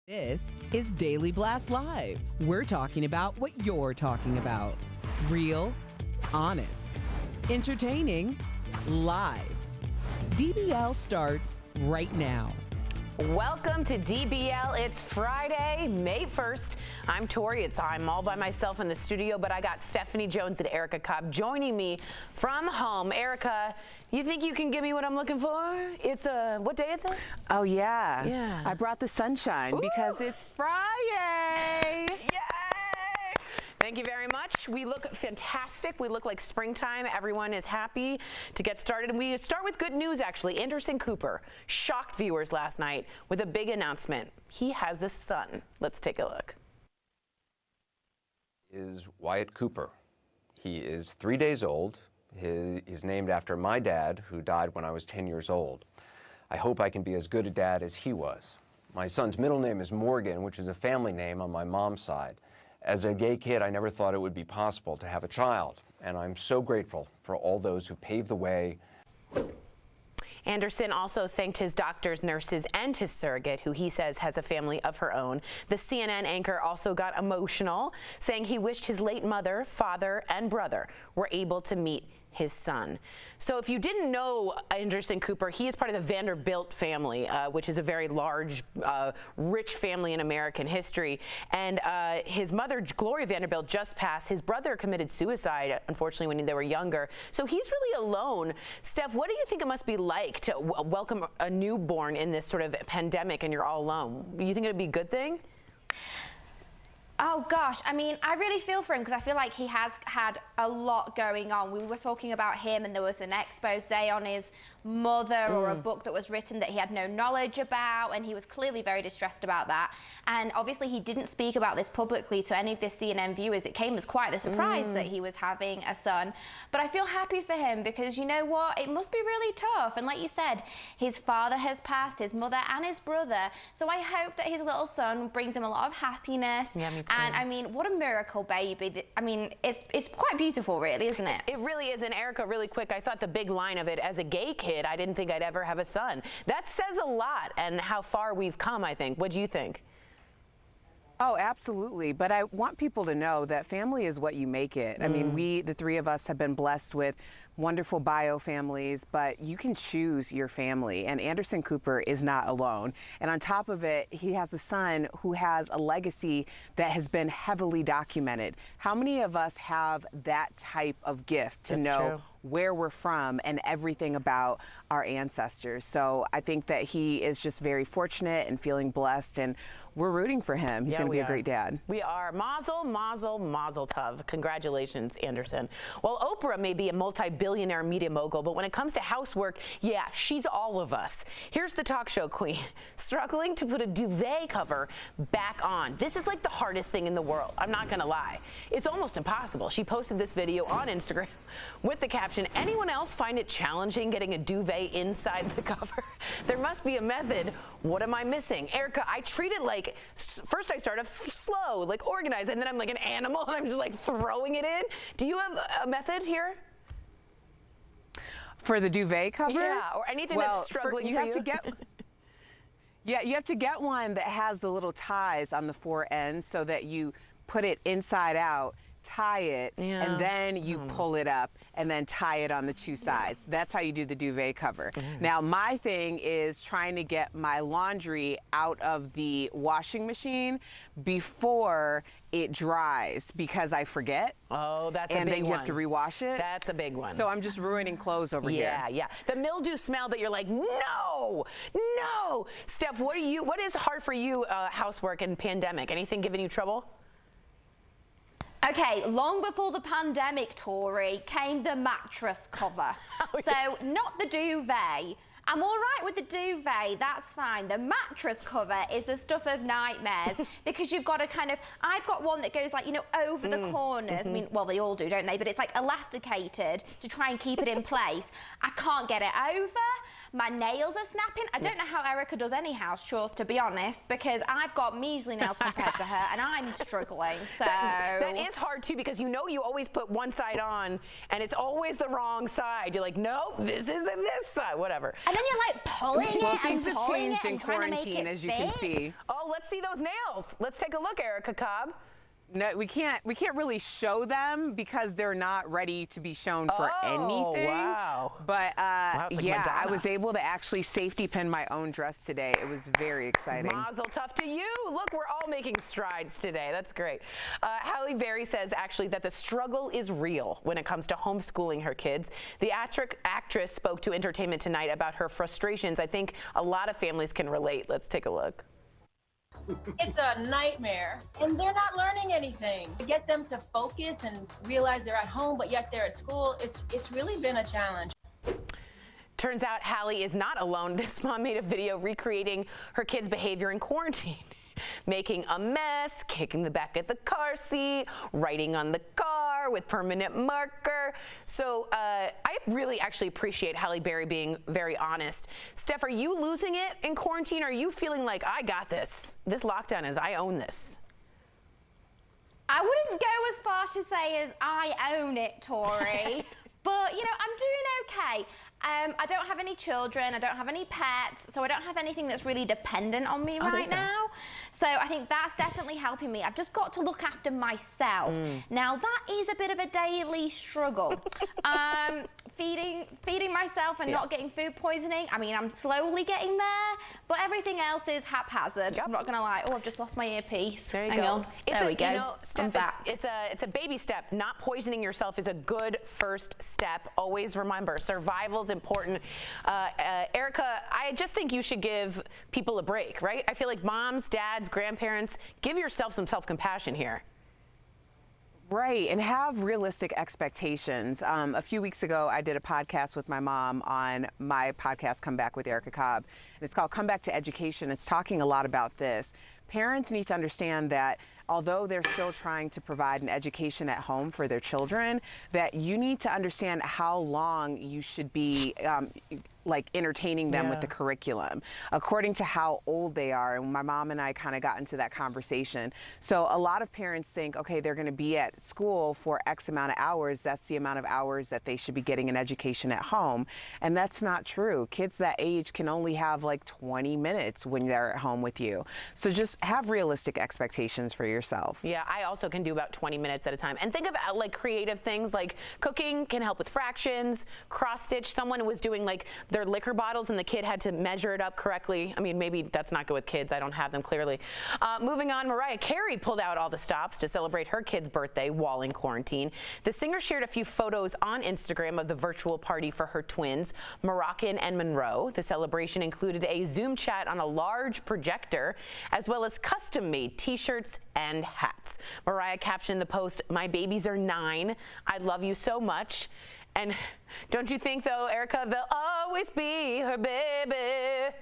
This is Daily Blast Live. We're talking about what you're talking about. Real, honest, entertaining, live. DBL starts right now. Welcome to DBL. It's Friday, May 1st. I'm Tori. I'm all by myself in the studio, but I got Stephanie Jones and Erica Cobb joining me from home. Erica, you think you can give me what I'm looking for? What day is it? Oh, yeah. Yeah. I brought the sunshine because it's Friday. Yay! Thank you very much. We look fantastic. We look like springtime. Everyone is happy to get started. And we start with good news, actually. Anderson Cooper shocked viewers last night with a big announcement. He has a son. Let's take a look. Is Wyatt Cooper. He is 3 days old. He's named after my dad, who died when I was 10 years old. I hope I can be as good a dad as he was. My son's middle name is Morgan, which is a family name on my mom's side. As a gay kid, I never thought it would be possible to have a child, and I'm so grateful for all those who paved the way. Anderson also thanked his doctors, nurses, and his surrogate, who he says has a family of her own. The CNN anchor also got emotional, saying he wished his late mother, father, and brother were able to meet his son. So if you didn't know Anderson Cooper, he is part of the Vanderbilt family, which is a very large, rich family in American history. And his mother, Gloria Vanderbilt, just passed. His brother committed suicide, unfortunately, when they were younger. So he's really alone. Steph, what do you think it must be like to welcome a newborn in this sort of pandemic and you're all alone? Do you think it'd be a good thing? Oh gosh, I mean, I really feel for him because I feel like he has had a lot going on. We were talking about him and there was an expose on his mother or a book that was written that he had no knowledge about, and he was clearly very distressed about that. And obviously he didn't speak about this publicly to any of the CNN viewers. It came as quite the surprise that he was having a son. But I feel happy for him because you know what? It must be really tough. And like you said, his father has passed, his mother and his brother. So I hope that his little son brings him a lot of happiness. Yeah, me too. And I mean, what a miracle baby. I mean, it's quite beautiful, really, isn't it? It really is. And Erica, really quick, I thought the big line of it, as a gay kid, I didn't think I'd ever have a son. That says a lot, and how far we've come, I think. What do you think? Oh, absolutely. But I want people to know that family is what you make it. I mean, the three of us have been blessed with wonderful bio families, but you can choose your family. And Anderson Cooper is not alone. And on top of it, he has a son who has a legacy that has been heavily documented. How many of us have that type of gift to know where we're from and everything about our ancestors? So I think that he is just very fortunate and feeling blessed, and we're rooting for him. He's going to be a great dad. We are. Mazel, mazel, mazel tov. Congratulations, Anderson. Well, Oprah may be a multi-billionaire media mogul, but when it comes to housework, yeah, she's all of us. Here's the talk show queen struggling to put a duvet cover back on. This is like the hardest thing in the world. I'm not going to lie. It's almost impossible. She posted this video on Instagram with the caption, "Anyone else find it challenging getting a duvet inside the cover? There must be a method. What am I missing?" Erica, I treat it like, first I start off slow, like organized, and then I'm like an animal and I'm just like throwing it in. Do you have a method here? For the duvet cover? Yeah, or anything that's struggling for you. Yeah, you have to get one that has the little ties on the four ends so that you put it inside out, tie it, and then you pull it up and then tie it on the two sides. That's how you do the duvet cover. Now, my thing is trying to get my laundry out of the washing machine before it dries because I forget. Oh, that's a big one. And then you have to rewash it. That's a big one. So I'm just ruining clothes over here. Yeah, yeah. The mildew smell that you're like, no, no. Steph, what is hard for you, housework and pandemic? Anything giving you trouble? Okay, long before the pandemic, Tori, came the mattress cover. So not the duvet. I'm all right with the duvet, that's fine. The mattress cover is the stuff of nightmares because you've got to kind of, I've got one that goes like, you know, over the corners. I mean, well, they all do, don't they? But it's like elasticated to try and keep it in place. I can't get it over. My nails are snapping. I don't know how Erica does any house chores, to be honest, because I've got measly nails compared to her, and I'm struggling. So that is hard too, because you always put one side on, and it's always the wrong side. You're like, nope, this isn't this side, whatever. And then you're like pulling it Well, and things have pulling changed it in and trying to make quarantine, it as you can fit. see. Oh, let's see those nails. Let's take a look, Erica Cobb. No, we can't really show them because they're not ready to be shown for anything. Wow. But Wow, it's like yeah, I Madonna. was able to actually safety pin my own dress today. It was very exciting. Mazel tov to you. Look, we're all making strides today. That's great. Halle Berry says actually that the struggle is real when it comes to homeschooling her kids. The actress spoke to Entertainment Tonight about her frustrations. I think a lot of families can relate. Let's take a look. It's a nightmare, and they're not learning anything. To get them to focus and realize they're at home, but yet they're at school, it's really been a challenge. Turns out Halle is not alone. This mom made a video recreating her kids' behavior in quarantine. Making a mess, kicking the back of the car seat, writing on the car with permanent marker. So I really actually appreciate Halle Berry being very honest. Steph, are you losing it in quarantine? Are you feeling like, I got this? This lockdown I own this. I wouldn't go as far to say as I own it, Tori. But, I'm doing okay. I don't have any children, I don't have any pets, so I don't have anything that's really dependent on me right now. So I think that's definitely helping me. I've just got to look after myself. Now that is a bit of a daily struggle. Feeding myself and not getting food poisoning. I mean, I'm slowly getting there, but everything else is haphazard. I'm not gonna lie. Oh, I've just lost my earpiece. There you Hang go. on. There we go. Steph, I'm back. it's a baby step. Not poisoning yourself is a good first step. Always remember, survival's important. Erica, I just think you should give people a break, right? I feel like moms, dads, grandparents, give yourself some self-compassion here. Right, and have realistic expectations. A few weeks ago, I did a podcast with my mom on my podcast, Come Back with Erica Cobb, and it's called Come Back to Education. It's talking a lot about this. Parents need to understand that although they're still trying to provide an education at home for their children, that you need to understand how long you should be like entertaining them with the curriculum according to how old they are. And my mom and I kind of got into that conversation. So a lot of parents think, okay, they're going to be at school for X amount of hours. That's the amount of hours that they should be getting an education at home. And that's not true. Kids that age can only have like 20 minutes when they're at home with you. So just have realistic expectations for yourself. Yeah, I also can do about 20 minutes at a time. And think of like creative things like cooking can help with fractions, cross stitch. Someone was doing like their liquor bottles and the kid had to measure it up correctly. I mean, maybe that's not good with kids. I don't have them clearly. Moving on, Mariah Carey pulled out all the stops to celebrate her kid's birthday while in quarantine. The singer shared a few photos on Instagram of the virtual party for her twins, Moroccan and Monroe. The celebration included a Zoom chat on a large projector, as well as custom-made t-shirts and hats. Mariah captioned the post, "My babies are 9. I love you so much." And don't you think, though, Erica, they'll always be her baby,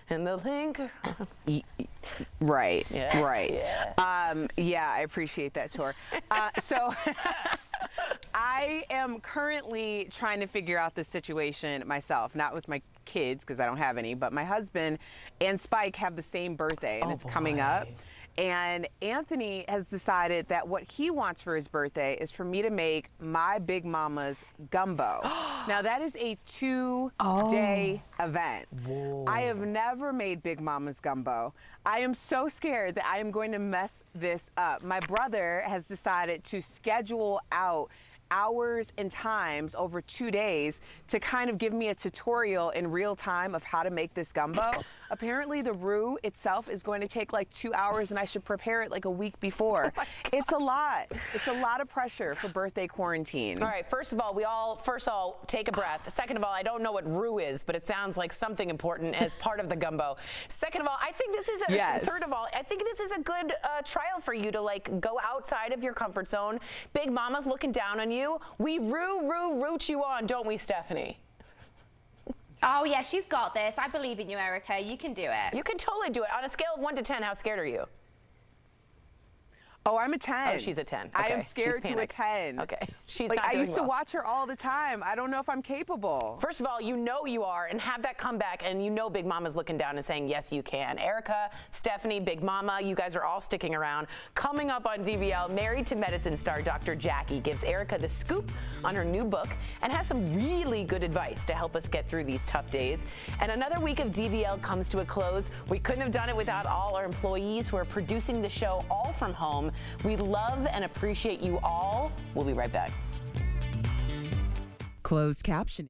and they'll linger on. Right, Yeah. right. Yeah, I appreciate that, Tor. So I am currently trying to figure out this situation myself, not with my kids because I don't have any, but my husband and Spike have the same birthday, and it's coming up. And Anthony has decided that what he wants for his birthday is for me to make my Big Mama's gumbo. Now, that is a 2-day event. Whoa. I have never made Big Mama's gumbo. I am so scared that I am going to mess this up. My brother has decided to schedule out hours and times over 2 days to kind of give me a tutorial in real time of how to make this gumbo. Apparently the roux itself is going to take like 2 hours and I should prepare it like a week before. It's a lot. It's a lot of pressure for birthday quarantine. All right, first of all, take a breath. Second of all, I don't know what roux is, but it sounds like something important as part of the gumbo. Second of all, I think this is third of all, I think this is a good trial for you to like go outside of your comfort zone. Big Mama's looking down on you. We root you on, don't we, Stephanie? Oh, yeah, she's got this. I believe in you, Erica. You can do it. You can totally do it. On a scale of 1 to 10, how scared are you? Oh, I'm a 10. Oh, she's a 10. I Okay. am She's scared to a panicked. 10. Okay. She's Like, not I doing used to well. watch her all the time. I don't know if I'm capable. First of all, you know you are, and have that comeback, and you know Big Mama's looking down and saying, yes, you can. Erica, Stephanie, Big Mama, you guys are all sticking around. Coming up on DBL, Married to Medicine star Dr. Jackie gives Erica the scoop on her new book and has some really good advice to help us get through these tough days. And another week of DBL comes to a close. We couldn't have done it without all our employees who are producing the show all from home. We love and appreciate you all. We'll be right back. Closed captioning.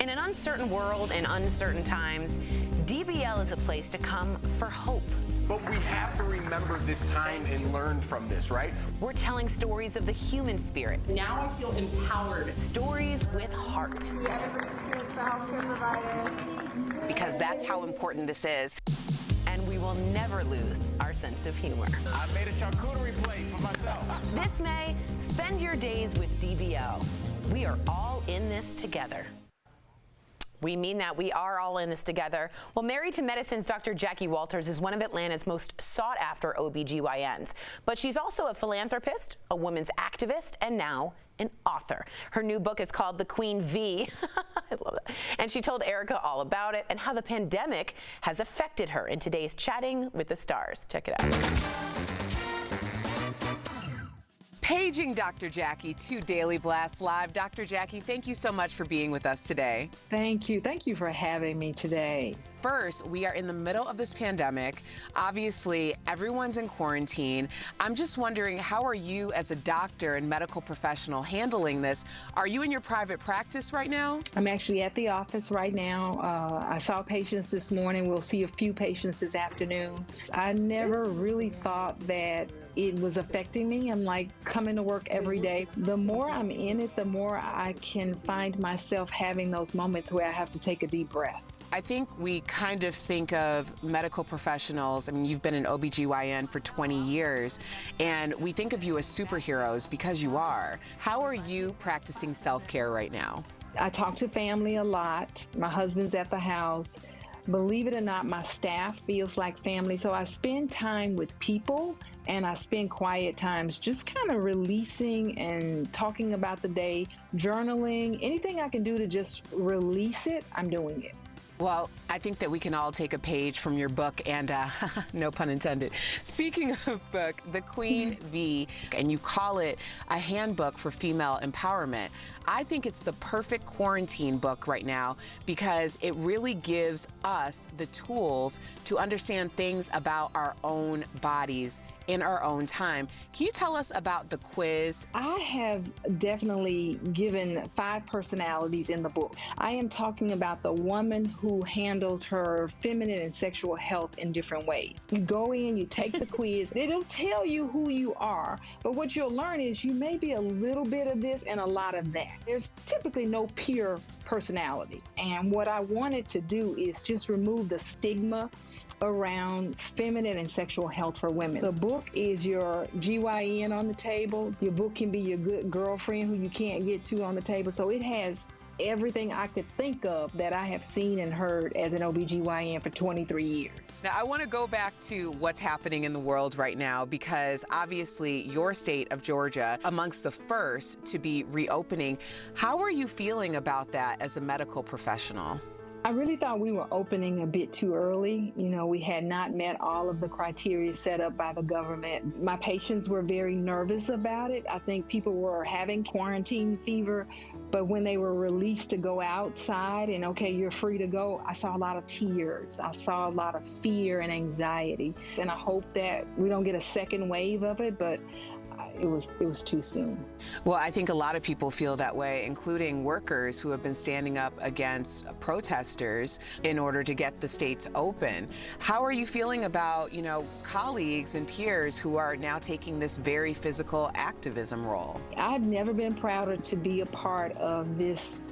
In an uncertain world and uncertain times, DBL is a place to come for hope. But we have to remember this time and learn from this, right? We're telling stories of the human spirit. Now I feel empowered. Stories with heart. Everybody should for healthcare providers. Because that's how important this is. And we will never lose our sense of humor. I made a charcuterie plate for myself. This May, spend your days with DBL. We are all in this together. We mean that. We are all in this together. Well, Married to Medicine's Dr. Jackie Walters is one of Atlanta's most sought-after OBGYNs. But she's also a philanthropist, a women's activist, and now an author. Her new book is called The Queen V. I love it. And she told Erica all about it and how the pandemic has affected her in today's Chatting with the Stars. Check it out. Paging Dr. Jackie to Daily Blast Live. Dr. Jackie, thank you so much for being with us today. Thank you. Thank you for having me today. First, we are in the middle of this pandemic. Obviously, everyone's in quarantine. I'm just wondering, how are you as a doctor and medical professional handling this? Are you in your private practice right now? I'm actually at the office right now. I saw patients this morning. We'll see a few patients this afternoon. I never really thought that it was affecting me. I'm like coming to work every day. The more I'm in it, the more I can find myself having those moments where I have to take a deep breath. I think we kind of think of medical professionals, I mean, you've been an OBGYN for 20 years, and we think of you as superheroes because you are. How are you practicing self-care right now? I talk to family a lot. My husband's at the house. Believe it or not, my staff feels like family. So I spend time with people and I spend quiet times just kind of releasing and talking about the day, journaling, anything I can do to just release it, I'm doing it. Well, I think that we can all take a page from your book and, no pun intended. Speaking of book, The Queen Bee, and you call it a handbook for female empowerment. I think it's the perfect quarantine book right now because it really gives us the tools to understand things about our own bodies in our own time. Can you tell us about the quiz? I have definitely given 5 personalities in the book. I am talking about the woman who handles her feminine and sexual health in different ways. You go in, you take the quiz, it'll tell you who you are, but what you'll learn is you may be a little bit of this and a lot of that. There's typically no pure personality. And what I wanted to do is just remove the stigma around feminine and sexual health for women. The book is your GYN on the table. Your book can be your good girlfriend who you can't get to on the table. So it has everything I could think of that I have seen and heard as an OBGYN for 23 years. Now, I want to go back to what's happening in the world right now because obviously your state of Georgia, amongst the first to be reopening. How are you feeling about that as a medical professional? I really thought we were opening a bit too early. You know, we had not met all of the criteria set up by the government. My patients were very nervous about it. I think people were having quarantine fever, but when they were released to go outside and, okay, you're free to go, I saw a lot of tears. I saw a lot of fear and anxiety. And I hope that we don't get a second wave of it, but it was too soon. Well, I think a lot of people feel that way, including workers who have been standing up against protesters in order to get the states open. How are you feeling about, colleagues and peers who are now taking this very physical activism role? I've never been prouder to be a part of this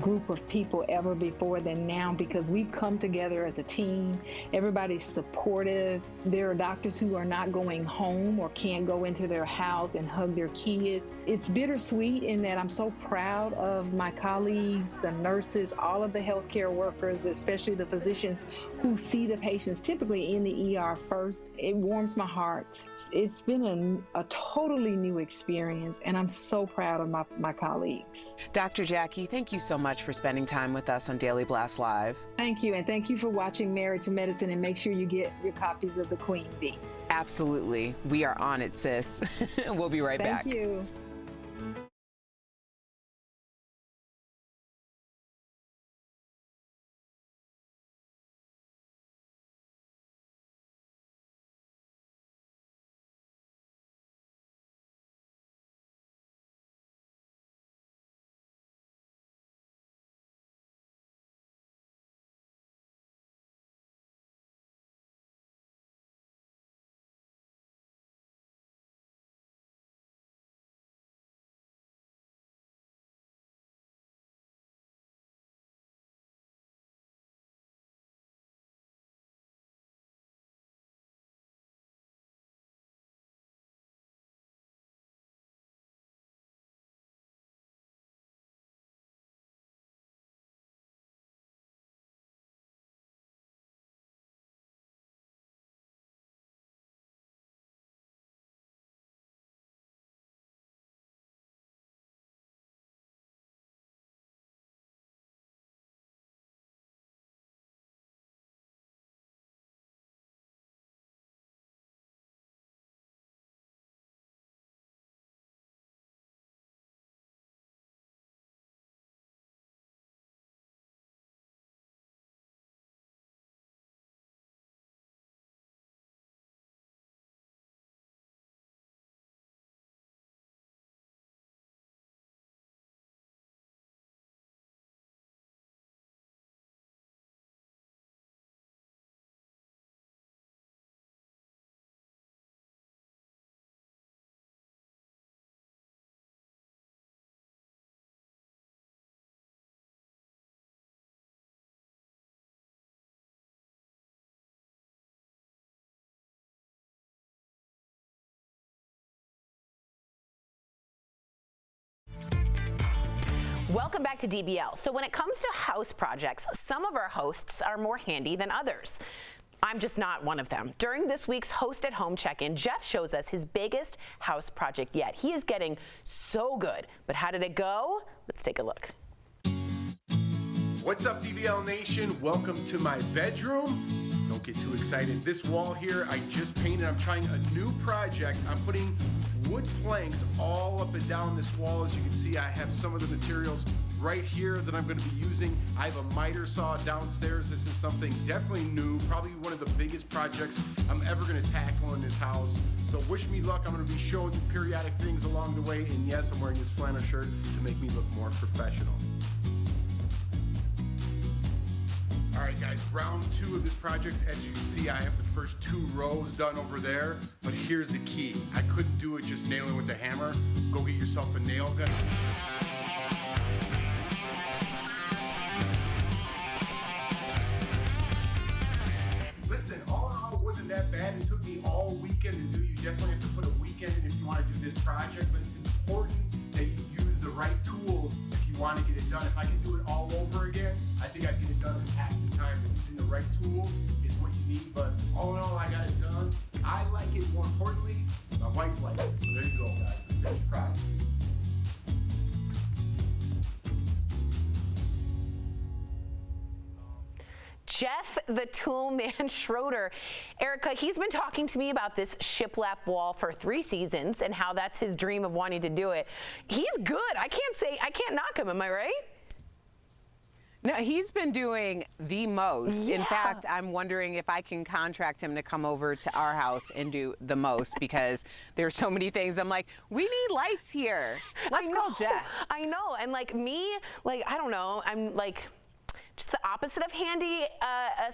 group of people ever before than now because we've come together as a team. Everybody's supportive. There are doctors who are not going home or can't go into their house and hug their kids. It's bittersweet in that I'm so proud of my colleagues, the nurses, all of the healthcare workers, especially the physicians who see the patients typically in the ER first. It warms my heart. It's been a totally new experience and I'm so proud of my colleagues. Dr. Jackie, thank you so much for spending time with us on Daily Blast Live. Thank you, and thank you for watching Married to Medicine, and make sure you get your copies of The Queen Bee. Absolutely. We are on it, sis. We'll be right back. Thank you. Welcome back to DBL. So when it comes to house projects, some of our hosts are more handy than others. I'm just not one of them. During this week's Host at Home check-in, Jeff shows us his biggest house project yet. He is getting so good. But how did it go? Let's take a look. What's up, DBL Nation? Welcome to my bedroom. Don't get too excited. This wall here, I just painted. I'm trying a new project. I'm putting wood planks all up and down this wall. As you can see, I have some of the materials right here that I'm going to be using. I have a miter saw downstairs. This is something definitely new, probably one of the biggest projects I'm ever going to tackle in this house. So wish me luck. I'm going to be showing you periodic things along the way. And yes, I'm wearing this flannel shirt to make me look more professional. All right, guys, round 2 of this project. As you can see, I have the first 2 rows done over there, but here's the key. I couldn't do it just nailing with a hammer. Go get yourself a nail gun. Listen, all in all, it wasn't that bad. It took me all weekend to do. You definitely have to put a weekend in if you want to do this project, but it's important that you use the right tools if you want to get it done. If I could do it all over again, I think I'd get it done in half the time. But using the right tools is what you need. But all in all, I got it done. I like it. More importantly, my wife likes it. So there you go, guys. The finished product. Jeff the Toolman Schroeder. Erica, he's been talking to me about this shiplap wall for 3 seasons and how that's his dream of wanting to do it. He's good. I can't knock him, am I right? No, he's been doing the most. Yeah. In fact, I'm wondering if I can contract him to come over to our house and do the most because there's so many things. I'm like, we need lights here. Let's call Jeff. I know. And like me, like, I don't know. I'm like just the opposite of handy.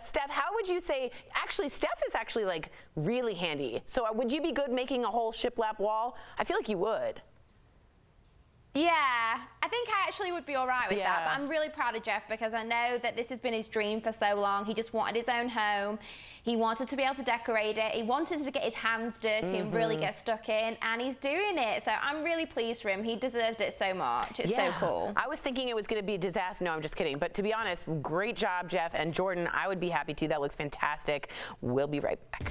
Steph, how would you say, actually, Steph is actually like really handy. So would you be good making a whole shiplap wall? I feel like you would. Yeah, I think I actually would be all right with Yeah. that. But I'm really proud of Jeff because I know that this has been his dream for so long. He just wanted his own home. He wanted to be able to decorate it. He wanted to get his hands dirty and really get stuck in, and he's doing it. So I'm really pleased for him. He deserved it so much. It's so cool. I was thinking it was going to be a disaster. No, I'm just kidding. But to be honest, great job, Jeff. And Jordan, I would be happy too. That looks fantastic. We'll be right back.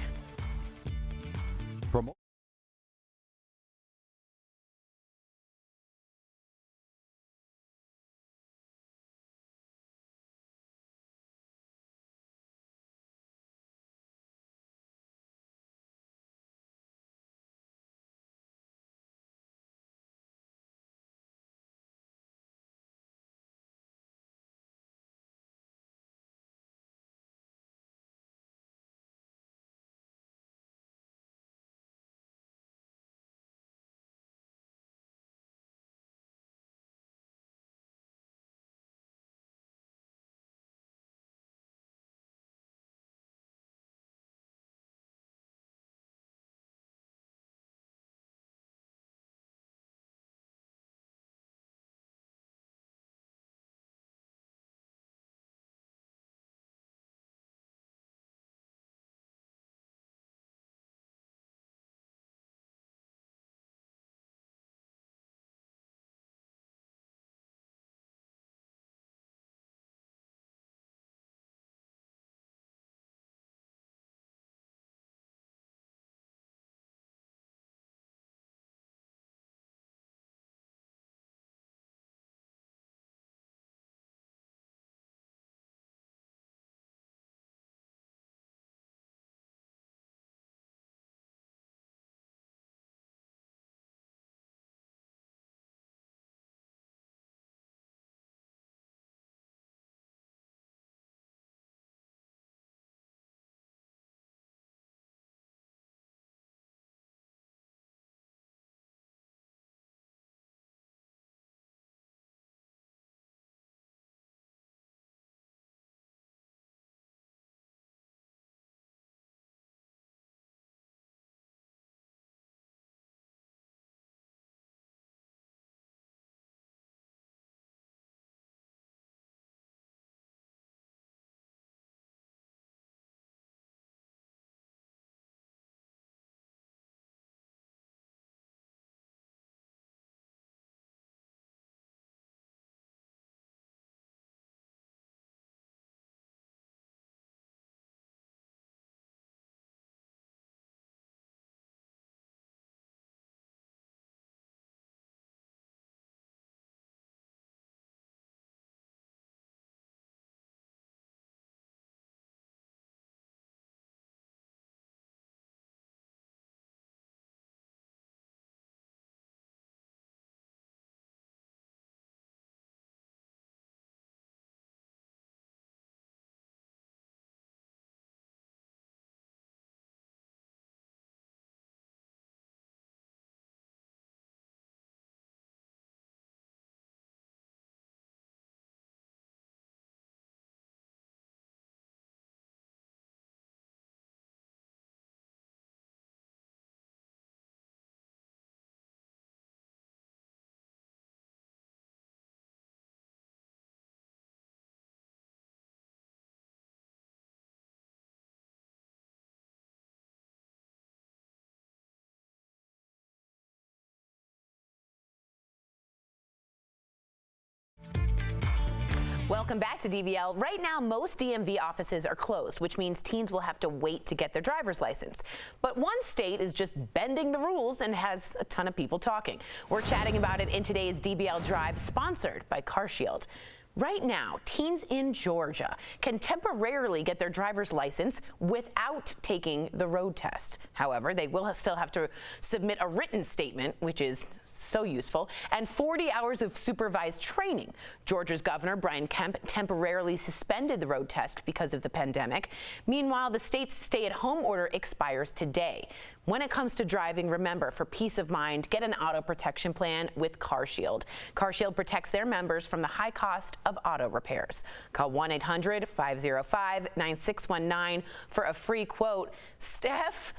Welcome back to DBL. Right now, most DMV offices are closed, which means teens will have to wait to get their driver's license. But one state is just bending the rules and has a ton of people talking. We're chatting about it in today's DBL Drive, sponsored by CarShield. Right now, teens in Georgia can temporarily get their driver's license without taking the road test. However, they will still have to submit a written statement, which is so useful, and 40 hours of supervised training. Georgia's Governor Brian Kemp temporarily suspended the road test because of the pandemic. Meanwhile, the state's stay-at-home order expires today. When it comes to driving, remember, for peace of mind, get an auto protection plan with CarShield. CarShield protects their members from the high cost of auto repairs. Call 1-800-505-9619 for a free quote. Steph,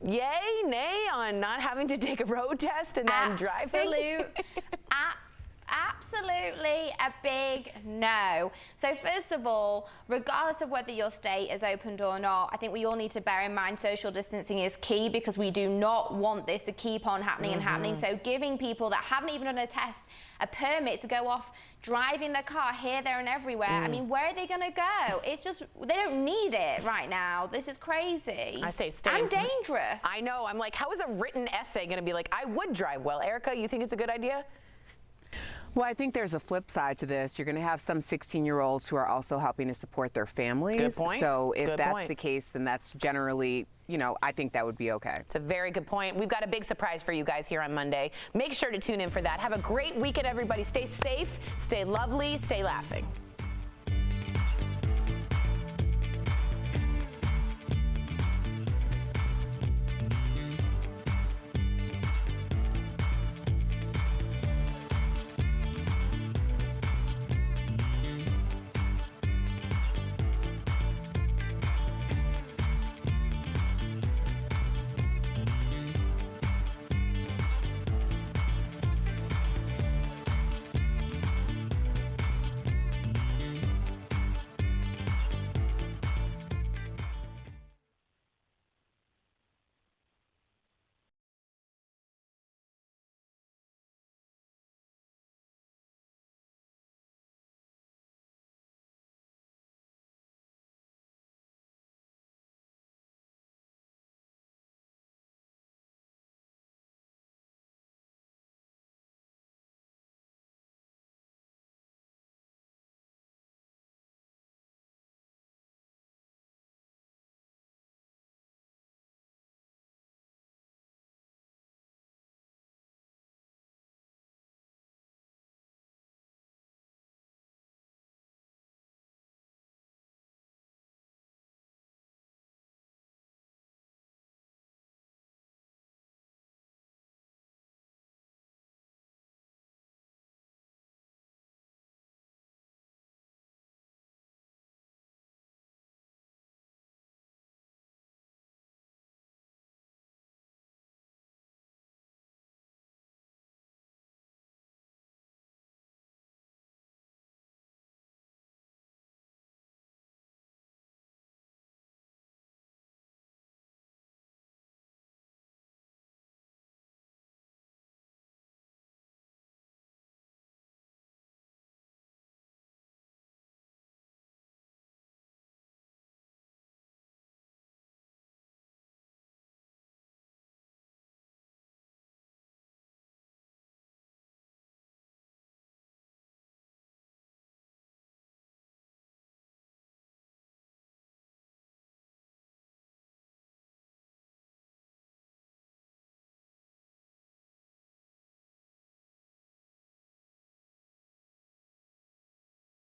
yay, nay on not having to take a road test and then driving? Absolutely a big no. So first of all, regardless of whether your state is opened or not, I think we all need to bear in mind social distancing is key, because we do not want this to keep on happening and happening. So giving people that haven't even done a test a permit to go off driving their car here, there and everywhere, I mean, where are they going to go? It's just, they don't need it right now. This is crazy. I say stay. And dangerous. I know. I'm like, how is a written essay going to be like, I would drive well? Erica, you think it's a good idea? Well, I think there's a flip side to this. You're going to have some 16-year-olds who are also helping to support their families. Good point. So if Good that's point. the case, then that's generally, you know, I think that would be okay. It's a very good point. We've got a big surprise for you guys here on Monday. Make sure to tune in for that. Have a great weekend, everybody. Stay safe, stay lovely, stay laughing.